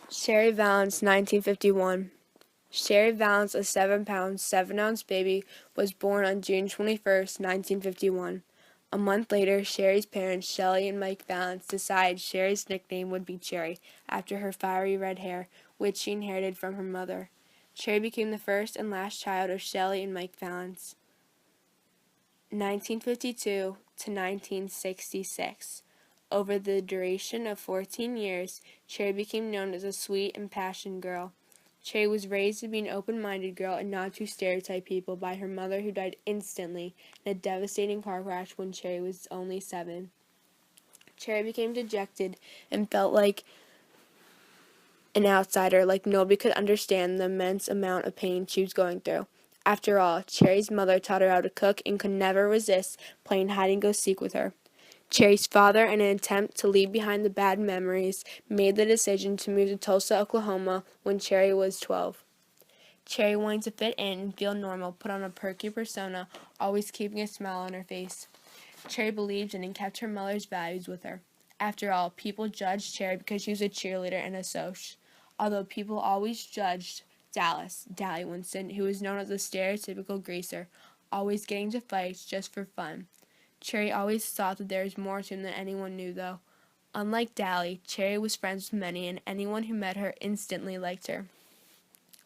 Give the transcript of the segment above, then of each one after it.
Sherry Valance, 1951. Sherry Valance, a 7-pound, 7-ounce baby, was born on June 21st, 1951. A month later, Sherry's parents, Shelley and Mike Valance, decided Sherry's nickname would be Cherry, after her fiery red hair, which she inherited from her mother. Cherry became the first and last child of Shelley and Mike Valance. 1952 to 1966. Over the duration of 14 years, Cherry became known as a sweet and passionate girl. Cherry was raised to be an open-minded girl and not to stereotype people by her mother, who died instantly in a devastating car crash when Cherry was only 7. Cherry became dejected and felt like an outsider, like nobody could understand the immense amount of pain she was going through. After all, Cherry's mother taught her how to cook and could never resist playing hide-and-go-seek with her. Cherry's father, in an attempt to leave behind the bad memories, made the decision to move to Tulsa, Oklahoma when Cherry was 12. Cherry, wanting to fit in and feel normal, put on a perky persona, always keeping a smile on her face. Cherry believed in and kept her mother's values with her. After all, people judged Cherry because she was a cheerleader and a soch. Although people always judged Dally Winston, who was known as a stereotypical greaser, always getting to fights just for fun. Cherry always thought that there was more to him than anyone knew, though. Unlike Dally, Cherry was friends with many, and anyone who met her instantly liked her.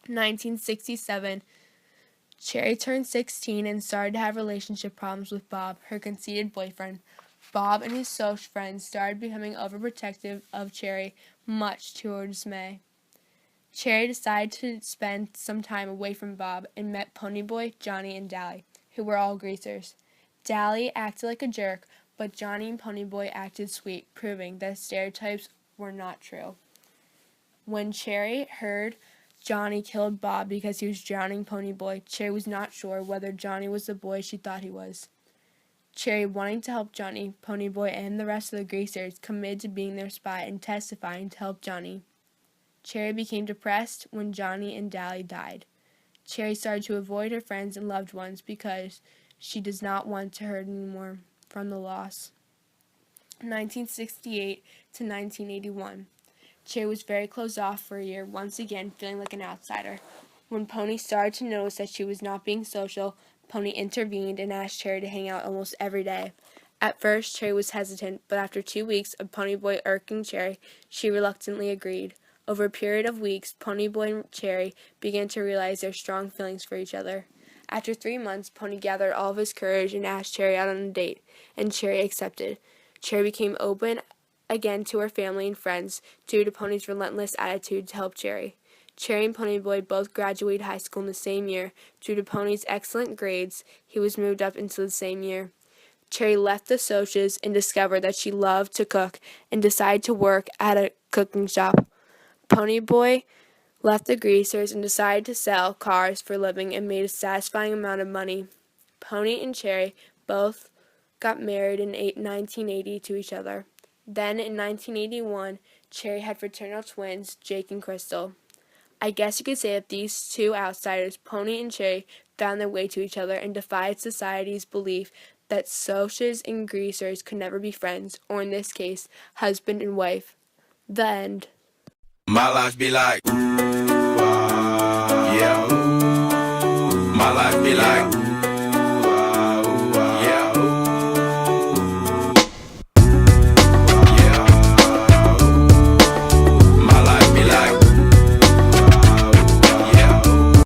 1967, Cherry turned 16 and started to have relationship problems with Bob, her conceited boyfriend. Bob and his social friends started becoming overprotective of Cherry, much to her dismay. Cherry decided to spend some time away from Bob and met Ponyboy, Johnny, and Dally, who were all greasers. Dally acted like a jerk, but Johnny and Ponyboy acted sweet, proving that stereotypes were not true. When Cherry heard Johnny killed Bob because he was drowning Ponyboy, Cherry was not sure whether Johnny was the boy she thought he was. Cherry, wanting to help Johnny, Ponyboy, and the rest of the greasers, committed to being their spy and testifying to help Johnny. Cherry became depressed when Johnny and Dally died. Cherry started to avoid her friends and loved ones because she does not want to hurt anymore from the loss. 1968 to 1981. Cherry was very closed off for a year, once again feeling like an outsider. When Pony started to notice that she was not being social, Pony intervened and asked Cherry to hang out almost every day. At first, Cherry was hesitant, but after 2 weeks of Ponyboy irking Cherry, she reluctantly agreed. Over a period of weeks, Ponyboy and Cherry began to realize their strong feelings for each other. After 3 months, Pony gathered all of his courage and asked Cherry out on a date, and Cherry accepted. Cherry became open again to her family and friends due to Pony's relentless attitude to help Cherry. Cherry and Ponyboy both graduated high school in the same year. Due to Pony's excellent grades, he was moved up into the same year. Cherry left the Soches and discovered that she loved to cook and decided to work at a cooking shop. Ponyboy left the greasers and decided to sell cars for a living and made a satisfying amount of money. Pony and Cherry both got married in 1980 to each other. Then in 1981, Cherry had fraternal twins, Jake and Crystal. I guess you could say that these two outsiders, Pony and Cherry, found their way to each other and defied society's belief that Soches and greasers could never be friends, or in this case, husband and wife. The end. My life be like, yeah. My life be like.